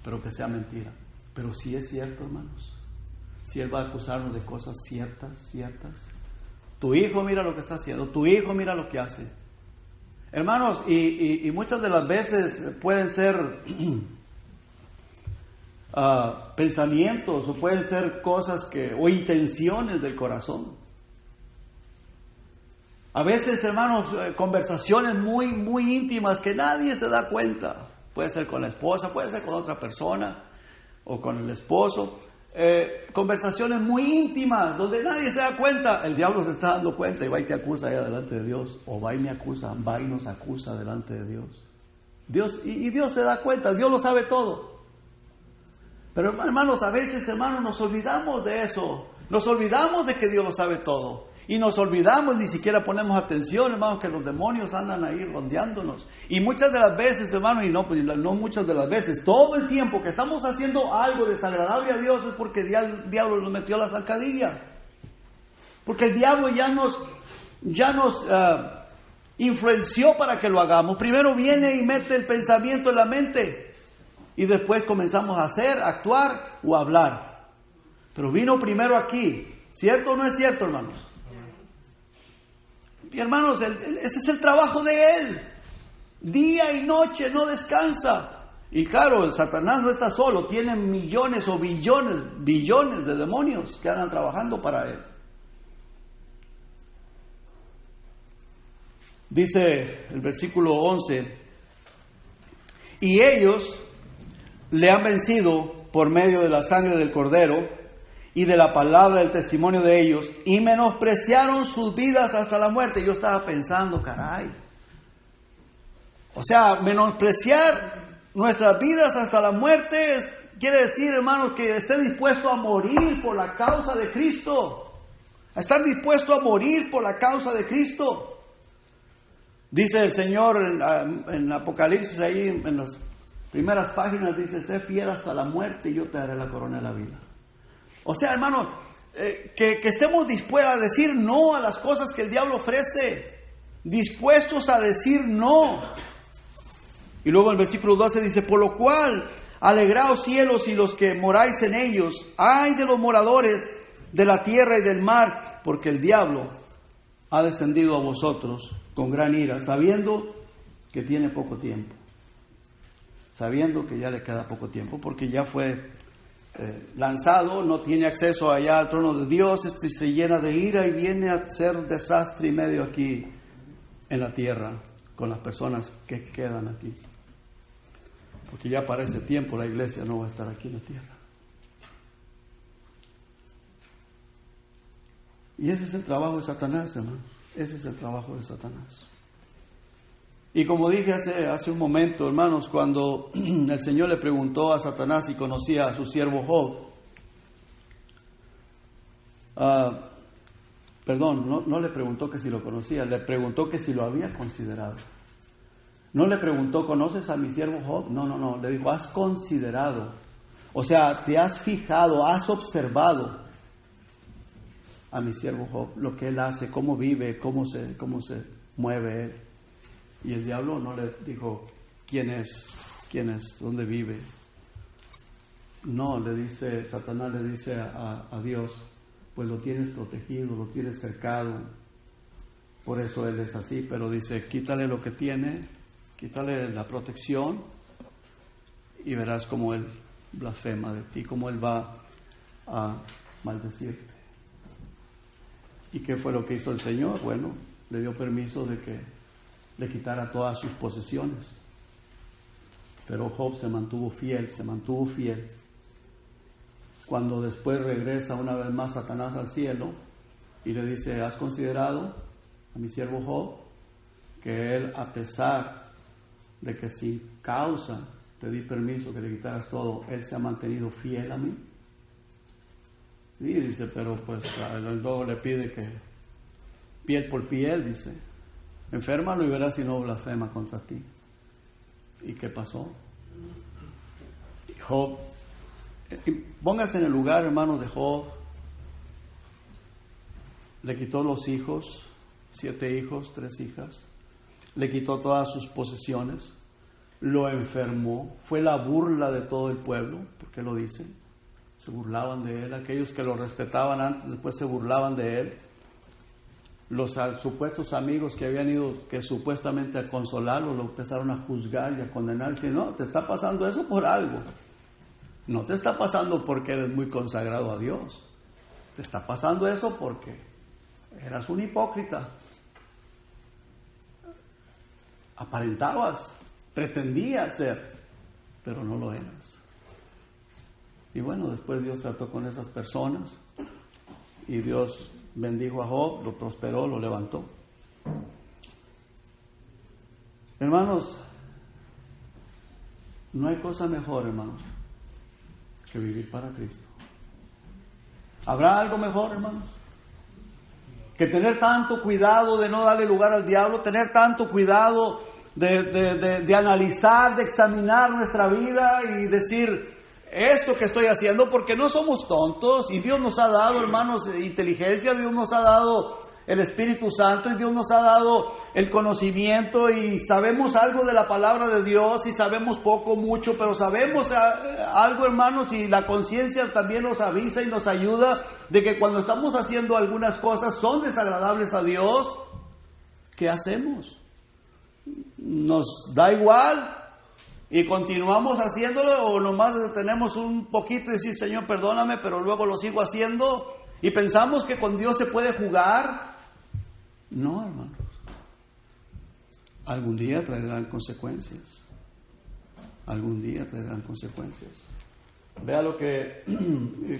[SPEAKER 1] pero que sea mentira. Pero si es cierto, hermanos, si él va a acusarnos de cosas ciertas, tu hijo mira lo que está haciendo, tu hijo mira lo que hace. Hermanos, y muchas de las veces pueden ser pensamientos, o pueden ser cosas o intenciones del corazón. A veces, hermanos, conversaciones muy, muy íntimas que nadie se da cuenta. Puede ser con la esposa, puede ser con otra persona, o con el esposo. Conversaciones muy íntimas, donde nadie se da cuenta. El diablo se está dando cuenta y va y te acusa allá delante de Dios. O va y me acusa, va y nos acusa delante de Dios. Y Dios se da cuenta, Dios lo sabe todo. Pero hermanos, a veces, hermanos, nos olvidamos de eso. Nos olvidamos de que Dios lo sabe todo. Y nos olvidamos, ni siquiera ponemos atención, hermanos, que los demonios andan ahí rondeándonos. Y muchas de las veces, hermanos, no muchas de las veces, todo el tiempo que estamos haciendo algo desagradable a Dios es porque el diablo nos metió a la zancadilla. Porque el diablo ya nos influenció para que lo hagamos. Primero viene y mete el pensamiento en la mente. Y después comenzamos a hacer, actuar o hablar. Pero vino primero aquí. ¿Cierto o no es cierto, hermanos? Y hermanos, ese es el trabajo de él. Día y noche no descansa. Y claro, el Satanás no está solo. Tiene millones o billones de demonios que andan trabajando para él. Dice el versículo 11: y ellos le han vencido por medio de la sangre del Cordero y de la palabra del testimonio de ellos, y menospreciaron sus vidas hasta la muerte. Yo estaba pensando, caray. O sea, menospreciar nuestras vidas hasta la muerte quiere decir, hermanos, que esté dispuesto a morir por la causa de Cristo. A estar dispuesto a morir por la causa de Cristo. Dice el Señor en Apocalipsis, ahí en las primeras páginas, dice: sé fiel hasta la muerte y yo te daré la corona de la vida. O sea, hermano, que estemos dispuestos a decir no a las cosas que el diablo ofrece. Dispuestos a decir no. Y luego el versículo 12 dice: por lo cual, alegraos cielos y los que moráis en ellos. Ay de los moradores de la tierra y del mar, porque el diablo ha descendido a vosotros con gran ira, sabiendo que tiene poco tiempo. Sabiendo que ya le queda poco tiempo, porque ya fue lanzado, no tiene acceso allá al trono de Dios, se llena de ira y viene a hacer desastre y medio aquí en la tierra con las personas que quedan aquí. Porque ya para ese tiempo la iglesia no va a estar aquí en la tierra. Y ese es el trabajo de Satanás, hermano. Ese es el trabajo de Satanás. Y como dije hace un momento, hermanos, cuando el Señor le preguntó a Satanás si conocía a su siervo Job, no le preguntó que si lo conocía, le preguntó que si lo había considerado. No le preguntó: ¿conoces a mi siervo Job? No, le dijo: ¿has considerado? O sea, te has fijado, has observado a mi siervo Job, lo que él hace, cómo vive, cómo se mueve él. Y el diablo no le dijo: ¿quién es? ¿Dónde vive? No, Satanás le dice a Dios: pues lo tienes protegido, lo tienes cercado, por eso él es así. Pero dice: quítale lo que tiene, quítale la protección y verás cómo él blasfema de ti, cómo él va a maldecirte. ¿Y qué fue lo que hizo el Señor? Bueno, le dio permiso de que le quitara todas sus posesiones. Pero Job se mantuvo fiel. Cuando después regresa una vez más Satanás al cielo y le dice: ¿has considerado a mi siervo Job? Que él, a pesar de que sin causa te di permiso que le quitaras todo, él se ha mantenido fiel a mí. Y dice: pero pues luego le pide que piel por piel, dice: enférmalo y verás si no blasfema contra ti. ¿Y qué pasó? Job, póngase en el lugar, hermano, de Job. Le quitó los hijos, 7 hijos, 3 hijas. Le quitó todas sus posesiones. Lo enfermó. Fue la burla de todo el pueblo, porque lo dicen. Se burlaban de él. Aquellos que lo respetaban antes, después se burlaban de él. Los supuestos amigos que habían ido, que supuestamente a consolarlo, lo empezaron a juzgar y a condenar. Diciendo: no, te está pasando eso por algo. No te está pasando porque eres muy consagrado a Dios. Te está pasando eso porque eras un hipócrita. Aparentabas, pretendías ser, pero no lo eras. Y bueno, después Dios trató con esas personas y Dios bendijo a Job, lo prosperó, lo levantó. Hermanos, no hay cosa mejor, hermanos, que vivir para Cristo. ¿Habrá algo mejor, hermanos? Que tener tanto cuidado de no darle lugar al diablo, tener tanto cuidado de analizar, de examinar nuestra vida y decir: esto que estoy haciendo, porque no somos tontos, y Dios nos ha dado, hermanos, inteligencia, Dios nos ha dado el Espíritu Santo, y Dios nos ha dado el conocimiento, y sabemos algo de la palabra de Dios, y sabemos poco, mucho, pero sabemos algo, hermanos, y la conciencia también nos avisa y nos ayuda de que cuando estamos haciendo algunas cosas son desagradables a Dios. ¿Qué hacemos? ¿Nos da igual y continuamos haciéndolo, o nomás detenemos un poquito y decir: Señor, perdóname, pero luego lo sigo haciendo, y pensamos que con Dios se puede jugar? No, hermanos. Algún día traerán consecuencias. Algún día traerán consecuencias. Vea lo que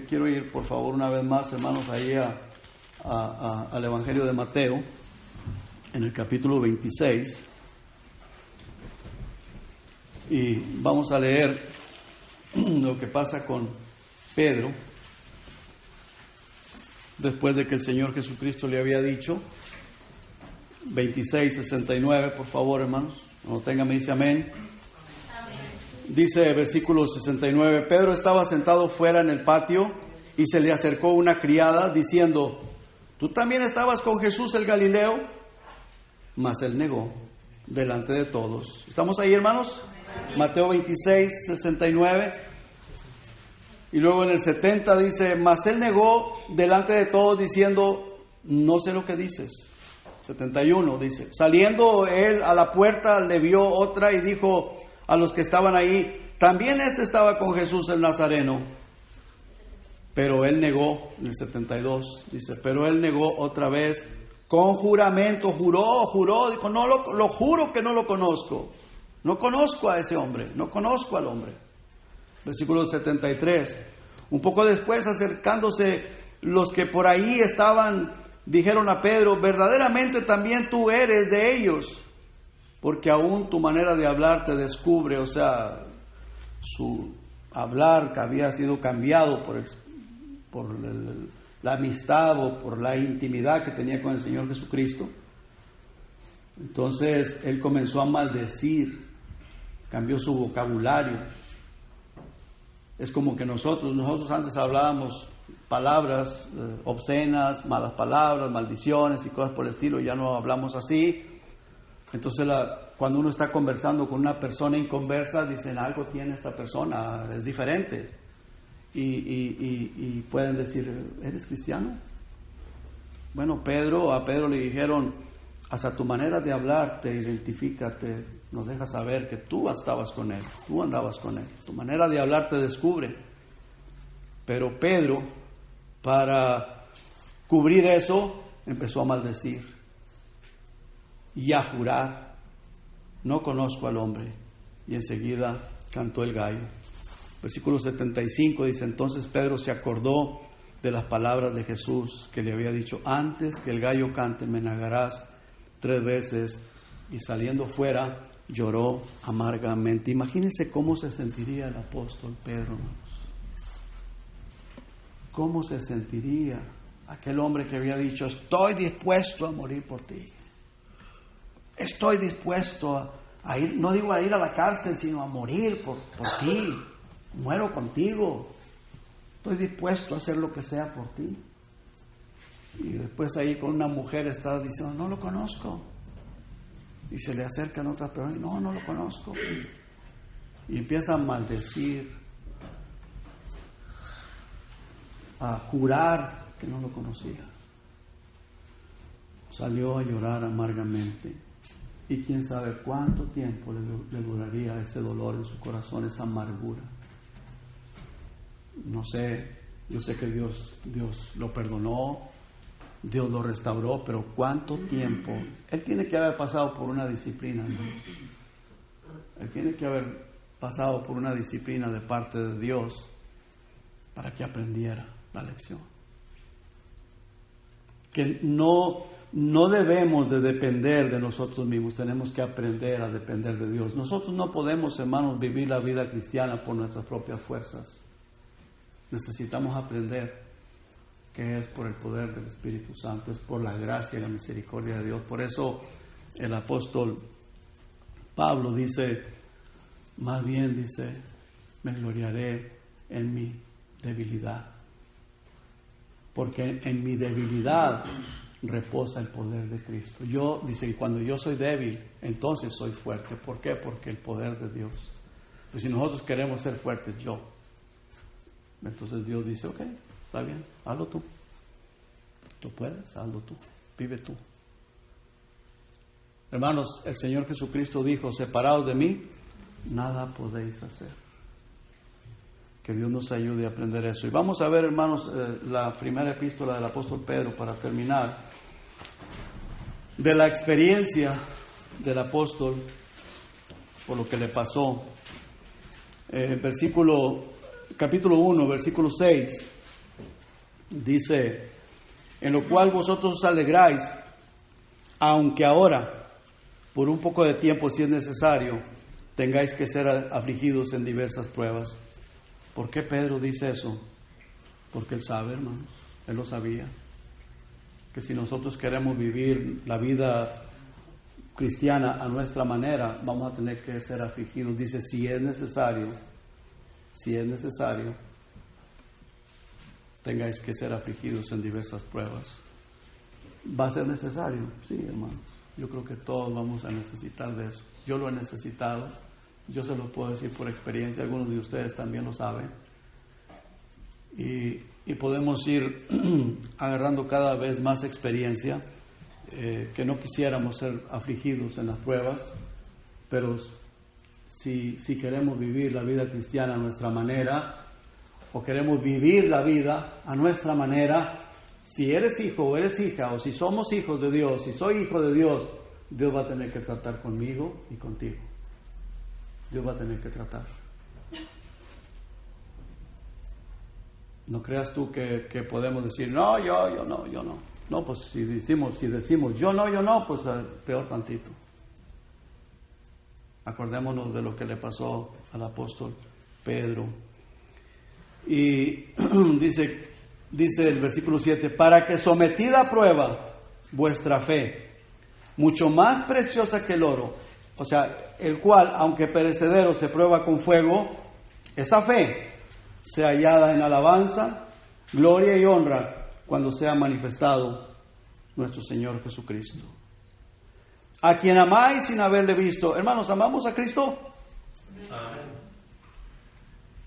[SPEAKER 1] quiero ir, por favor, una vez más, hermanos, ahí al Evangelio de Mateo, en el capítulo 26. Y vamos a leer lo que pasa con Pedro, después de que el Señor Jesucristo le había dicho: 26, 69, por favor, hermanos. Cuando tenga, me dice amén. Dice versículo 69, Pedro estaba sentado fuera en el patio y se le acercó una criada diciendo, ¿tú también estabas con Jesús el Galileo? Mas él negó delante de todos. ¿Estamos ahí, hermanos? Mateo 26, 69. Y luego en el 70 dice, mas él negó delante de todos diciendo, no sé lo que dices. 71 dice, saliendo él a la puerta le vio otra y dijo a los que estaban ahí, también este estaba con Jesús el Nazareno. Pero él negó, en el 72 dice, pero él negó otra vez, con juramento, juró, dijo, no lo juro que no lo conozco. No conozco a ese hombre, no conozco al hombre. Versículo 73. Un poco después, acercándose los que por ahí estaban, dijeron a Pedro, verdaderamente también tú eres de ellos, porque aún tu manera de hablar te descubre. O sea, su hablar que había sido cambiado por la amistad o por la intimidad que tenía con el Señor Jesucristo. Entonces él comenzó a maldecir, cambió su vocabulario. Es como que nosotros antes hablábamos palabras obscenas, malas palabras, maldiciones y cosas por el estilo, ya no hablamos así. Entonces cuando uno está conversando con una persona inconversa, dicen, algo tiene esta persona, es diferente. Y pueden decir, ¿eres cristiano? Bueno, a Pedro le dijeron, hasta tu manera de hablar te identifica, nos deja saber que tú estabas con él, tú andabas con él, tu manera de hablar te descubre. Pero Pedro, para cubrir eso, empezó a maldecir y a jurar, no conozco al hombre, y enseguida cantó el gallo. Versículo 75 dice, entonces Pedro se acordó de las palabras de Jesús que le había dicho, antes que el gallo cante me negarás 3 veces, y saliendo fuera lloró amargamente. Imagínense cómo se sentiría el apóstol Pedro, hermanos. ¿Cómo se sentiría aquel hombre que había dicho, estoy dispuesto a morir por ti? Estoy dispuesto a ir, no digo a ir a la cárcel, sino a morir por ti. Muero contigo. Estoy dispuesto a hacer lo que sea por ti. Y después ahí con una mujer está diciendo, no lo conozco. Y se le acercan otras personas, no lo conozco. Y empieza a maldecir, a jurar que no lo conocía. Salió a llorar amargamente. Y quién sabe cuánto tiempo le duraría ese dolor en su corazón, esa amargura. No sé, yo sé que Dios lo perdonó, Dios lo restauró, pero ¿cuánto tiempo? Él tiene que haber pasado por una disciplina, ¿no? Él tiene que haber pasado por una disciplina de parte de Dios para que aprendiera la lección. Que no debemos de depender de nosotros mismos, tenemos que aprender a depender de Dios. Nosotros no podemos, hermanos, vivir la vida cristiana por nuestras propias fuerzas. Necesitamos aprender que es por el poder del Espíritu Santo, es por la gracia y la misericordia de Dios. Por eso el apóstol Pablo dice, más bien dice, me gloriaré en mi debilidad, porque en mi debilidad reposa el poder de Cristo. Dice, cuando yo soy débil, entonces soy fuerte. ¿Por qué? Porque el poder de Dios. Pues si nosotros queremos ser fuertes, entonces Dios dice, ok, está bien, hazlo tú. Tú puedes, hazlo tú, vive tú. Hermanos, el Señor Jesucristo dijo, separados de mí, nada podéis hacer. Que Dios nos ayude a aprender eso. Y vamos a ver, hermanos, la primera epístola del apóstol Pedro para terminar. De la experiencia del apóstol, por lo que le pasó. Capítulo 1, versículo 6, dice, en lo cual vosotros os alegráis, aunque ahora, por un poco de tiempo, si es necesario, tengáis que ser afligidos en diversas pruebas. ¿Por qué Pedro dice eso? Porque él sabe, hermanos, él lo sabía, que si nosotros queremos vivir la vida cristiana a nuestra manera, vamos a tener que ser afligidos. Dice, si es necesario, tengáis que ser afligidos en diversas pruebas. ¿Va a ser necesario? Sí, hermanos. Yo creo que todos vamos a necesitar de eso. Yo lo he necesitado. Yo se lo puedo decir por experiencia. Algunos de ustedes también lo saben. Y podemos ir agarrando cada vez más experiencia. Que no quisiéramos ser afligidos en las pruebas. Pero si queremos vivir la vida cristiana a nuestra manera, o queremos vivir la vida a nuestra manera, si eres hijo o eres hija, o si somos hijos de Dios, si soy hijo de Dios, Dios va a tener que tratar conmigo y contigo. Dios va a tener que tratar. No creas tú que podemos decir, no, yo no. No, pues si decimos yo no, pues peor tantito. Acordémonos de lo que le pasó al apóstol Pedro. Y dice el versículo 7, para que sometida a prueba vuestra fe, mucho más preciosa que el oro, o sea, el cual, aunque perecedero, se prueba con fuego, esa fe sea hallada en alabanza, gloria y honra cuando sea manifestado nuestro Señor Jesucristo. A quien amáis sin haberle visto. Hermanos, ¿amamos a Cristo? Amén.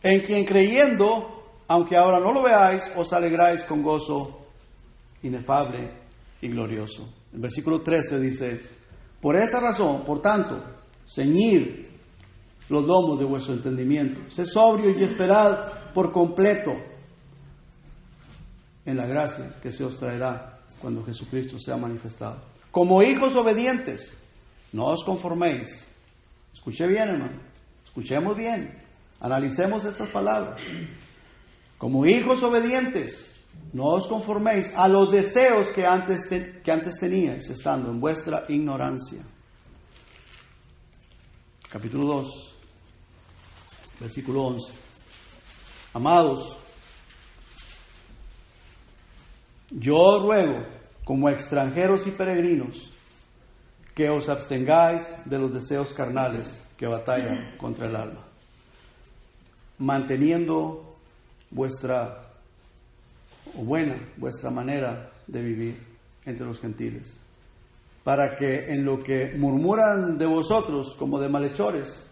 [SPEAKER 1] En quien creyendo, aunque ahora no lo veáis, os alegráis con gozo inefable y glorioso. El versículo 13 dice, por esta razón, por tanto, ceñid los lomos de vuestro entendimiento, sed sobrio y esperad por completo en la gracia que se os traerá cuando Jesucristo sea manifestado. Como hijos obedientes, no os conforméis. Escuche bien, hermano, escuchemos bien, analicemos estas palabras. Como hijos obedientes, no os conforméis a los deseos que antes teníais, estando en vuestra ignorancia. Capítulo 2, versículo 11. Amados, yo os ruego, como extranjeros y peregrinos, que os abstengáis de los deseos carnales que batallan contra el alma, manteniendo vuestra manera de vivir entre los gentiles, para que en lo que murmuran de vosotros como de malhechores,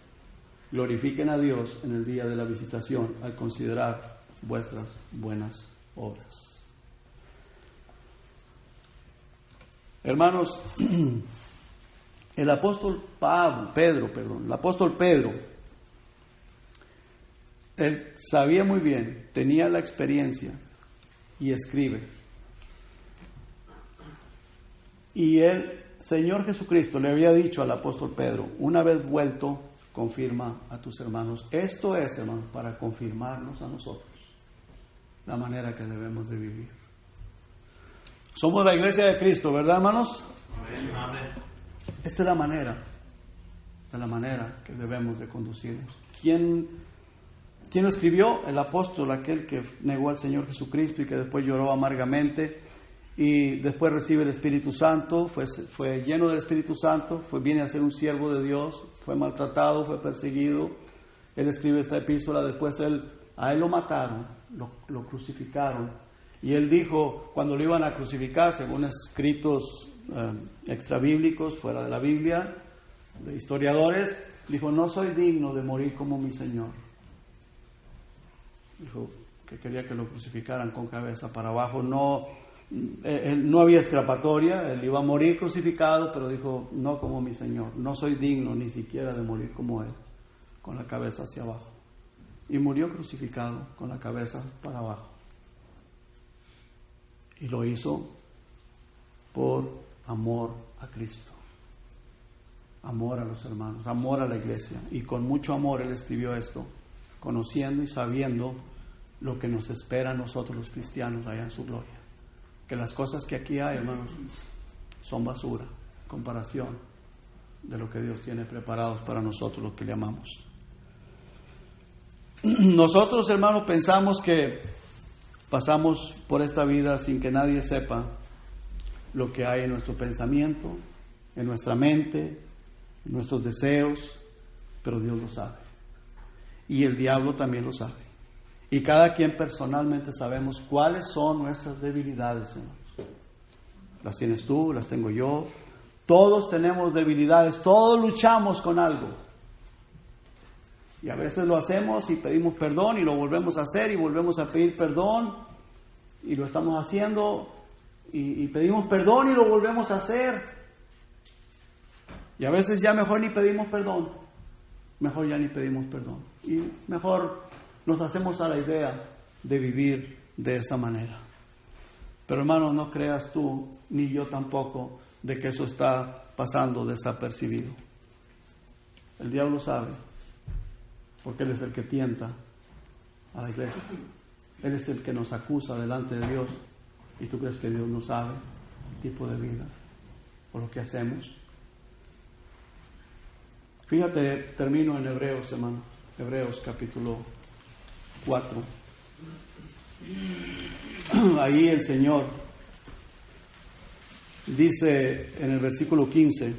[SPEAKER 1] glorifiquen a Dios en el día de la visitación al considerar vuestras buenas obras. Hermanos, el apóstol Pedro, él sabía muy bien, tenía la experiencia y escribe. Y el Señor Jesucristo le había dicho al apóstol Pedro, una vez vuelto, confirma a tus hermanos. Esto es, hermanos, para confirmarnos a nosotros la manera que debemos de vivir. Somos la iglesia de Cristo, ¿verdad, hermanos? Amén. Esta es la manera que debemos de conducirnos. ¿Quién lo escribió? El apóstol, aquel que negó al Señor Jesucristo y que después lloró amargamente y después recibe el Espíritu Santo, fue lleno del Espíritu Santo, viene a ser un siervo de Dios, fue maltratado, fue perseguido. Él escribe esta epístola, después a él lo mataron, lo crucificaron. Y él dijo, cuando lo iban a crucificar, según escritos extrabíblicos, fuera de la Biblia, de historiadores, dijo, no soy digno de morir como mi Señor. Dijo que quería que lo crucificaran con cabeza para abajo. No había escapatoria, él iba a morir crucificado, pero dijo, no como mi Señor, no soy digno ni siquiera de morir como Él, con la cabeza hacia abajo. Y murió crucificado con la cabeza para abajo. Y lo hizo por amor a Cristo, amor a los hermanos, amor a la iglesia. Y con mucho amor él escribió esto, conociendo y sabiendo lo que nos espera a nosotros los cristianos allá en su gloria. Que las cosas que aquí hay, hermanos, son basura en comparación de lo que Dios tiene preparados para nosotros, los que le amamos. Nosotros, hermanos, pensamos que pasamos por esta vida sin que nadie sepa lo que hay en nuestro pensamiento, en nuestra mente, en nuestros deseos, pero Dios lo sabe. Y el diablo también lo sabe. Y cada quien personalmente sabemos cuáles son nuestras debilidades, hermanos. Las tienes tú, las tengo yo. Todos tenemos debilidades, todos luchamos con algo. Y a veces lo hacemos y pedimos perdón y lo volvemos a hacer y volvemos a pedir perdón y lo estamos haciendo y pedimos perdón y lo volvemos a hacer. Y a veces ya mejor ni pedimos perdón, mejor ya ni pedimos perdón. Y mejor nos hacemos a la idea de vivir de esa manera. Pero hermano, no creas tú, ni yo tampoco, de que eso está pasando desapercibido. El diablo sabe, porque él es el que tienta a la iglesia. Él es el que nos acusa delante de Dios. ¿Y tú crees que Dios no sabe el tipo de vida o lo que hacemos? Fíjate, termino en Hebreos, hermano. Hebreos capítulo 4. Ahí el Señor dice en el versículo 15: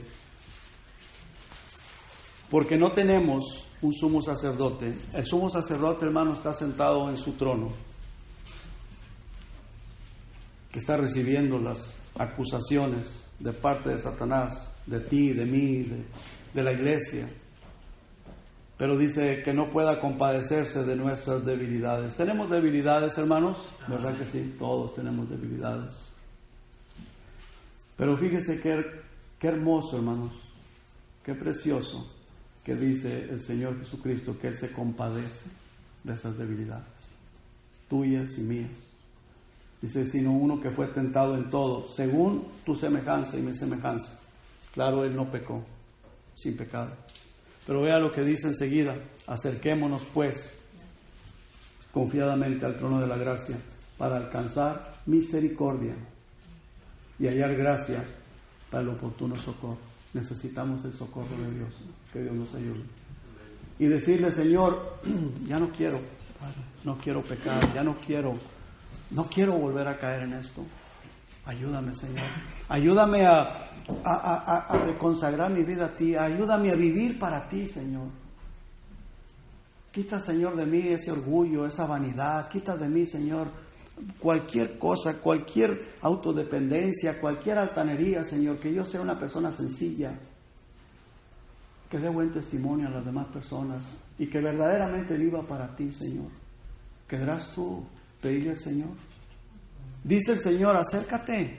[SPEAKER 1] porque no tenemos un sumo sacerdote. El sumo sacerdote, hermano, está sentado en su trono, que está recibiendo las acusaciones de parte de Satanás, de ti, de mí, de la iglesia. Pero dice que no pueda compadecerse de nuestras debilidades. ¿Tenemos debilidades, hermanos? ¿Verdad que sí? Todos tenemos debilidades. Pero fíjese qué hermoso, hermanos, qué precioso que dice el Señor Jesucristo, que Él se compadece de esas debilidades, tuyas y mías. Dice, sino uno que fue tentado en todo, según tu semejanza y mi semejanza. Claro, Él no pecó, sin pecado. Pero vea lo que dice enseguida: acerquémonos pues confiadamente al trono de la gracia para alcanzar misericordia y hallar gracia para el oportuno socorro. Necesitamos el socorro de Dios, que Dios nos ayude. Y decirle, Señor, ya no quiero, Padre, no quiero pecar, ya no quiero volver a caer en esto. Ayúdame, Señor. Ayúdame a reconsagrar mi vida a ti. Ayúdame a vivir para ti, Señor. Quita, Señor, de mí ese orgullo, esa vanidad. Quita de mí, Señor, cualquier cosa, cualquier autodependencia, cualquier altanería, Señor. Que yo sea una persona sencilla, que dé buen testimonio a las demás personas y que verdaderamente viva para ti, Señor. ¿Querrás tú pedirle al Señor? Dice el Señor, acércate,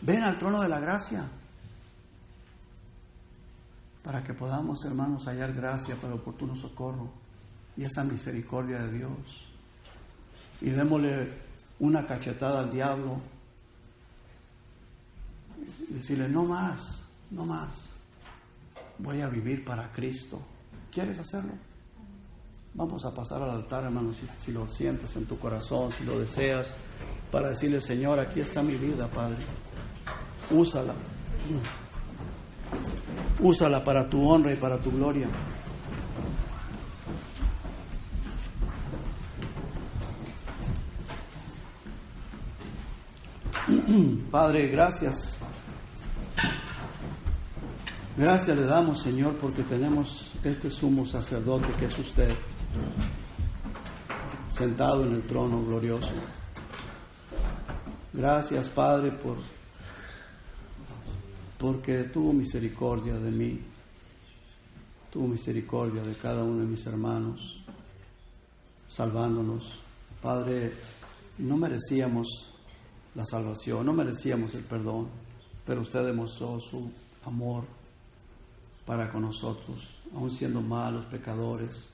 [SPEAKER 1] ven al trono de la gracia, para que podamos, hermanos, hallar gracia para el oportuno socorro y esa misericordia de Dios. Y démosle una cachetada al diablo, decirle, no más, voy a vivir para Cristo. ¿Quieres hacerlo? Vamos a pasar al altar, hermanos, si lo sientes en tu corazón, si lo deseas, para decirle, Señor, aquí está mi vida, Padre. Úsala. Úsala para tu honra y para tu gloria. Padre, gracias. Gracias le damos, Señor, porque tenemos este sumo sacerdote que es usted, sentado en el trono glorioso. Gracias, Padre, porque tuvo misericordia de mí, tuvo misericordia de cada uno de mis hermanos, salvándonos. Padre, no merecíamos la salvación, no merecíamos el perdón, pero usted demostró su amor para con nosotros, aun siendo malos, pecadores.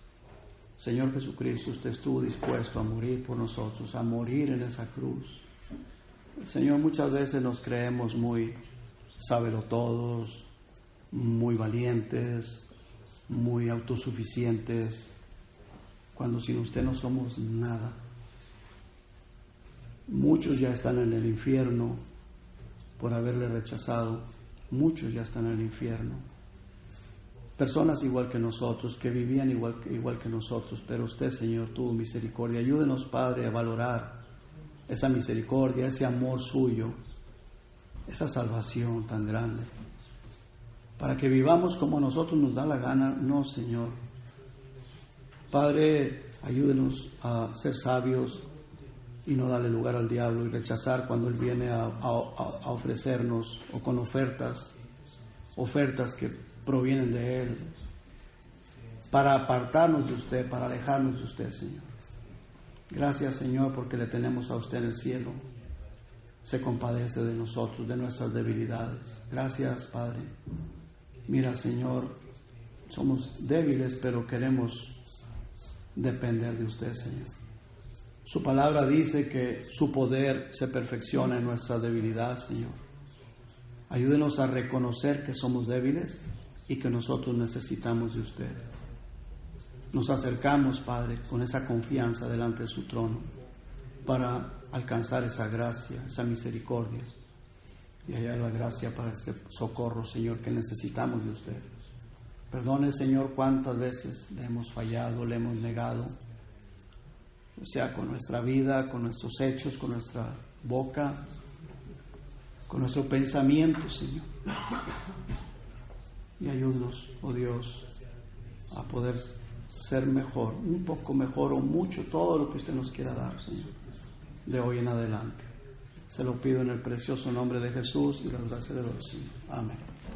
[SPEAKER 1] Señor Jesucristo, usted estuvo dispuesto a morir por nosotros, a morir en esa cruz. Señor, muchas veces nos creemos muy sabelotodos, muy valientes, muy autosuficientes, cuando sin usted no somos nada. Muchos ya están en el infierno por haberle rechazado. Muchos ya están en el infierno. Personas igual que nosotros, que vivían igual que nosotros, pero usted, Señor, tuvo misericordia. Ayúdenos, Padre, a valorar esa misericordia, ese amor suyo, esa salvación tan grande. para que vivamos como nosotros nos da la gana. No, Señor. Padre, ayúdenos a ser sabios y no darle lugar al diablo y rechazar cuando Él viene a ofrecernos o con ofertas que provienen de Él, para apartarnos de usted, para alejarnos de usted, Señor. Gracias, Señor, porque le tenemos a usted en el cielo. Se compadece de nosotros, de nuestras debilidades. Gracias, Padre. Mira, Señor, somos débiles, pero queremos depender de usted, Señor. Su palabra dice que su poder se perfecciona en nuestra debilidad, Señor. Ayúdenos a reconocer que somos débiles y que nosotros necesitamos de usted. Nos acercamos, Padre, con esa confianza delante de su trono para alcanzar esa gracia, esa misericordia y hallar la gracia para este socorro, Señor, que necesitamos de usted. Perdone, Señor, cuántas veces le hemos fallado, le hemos negado, o sea, con nuestra vida, con nuestros hechos, con nuestra boca, con nuestro pensamiento, Señor. Y ayúdanos, oh Dios, a poder ser mejor, un poco mejor o mucho, todo lo que usted nos quiera dar, Señor, de hoy en adelante. Se lo pido en el precioso nombre de Jesús y las gracias de Dios, Señor. Amén.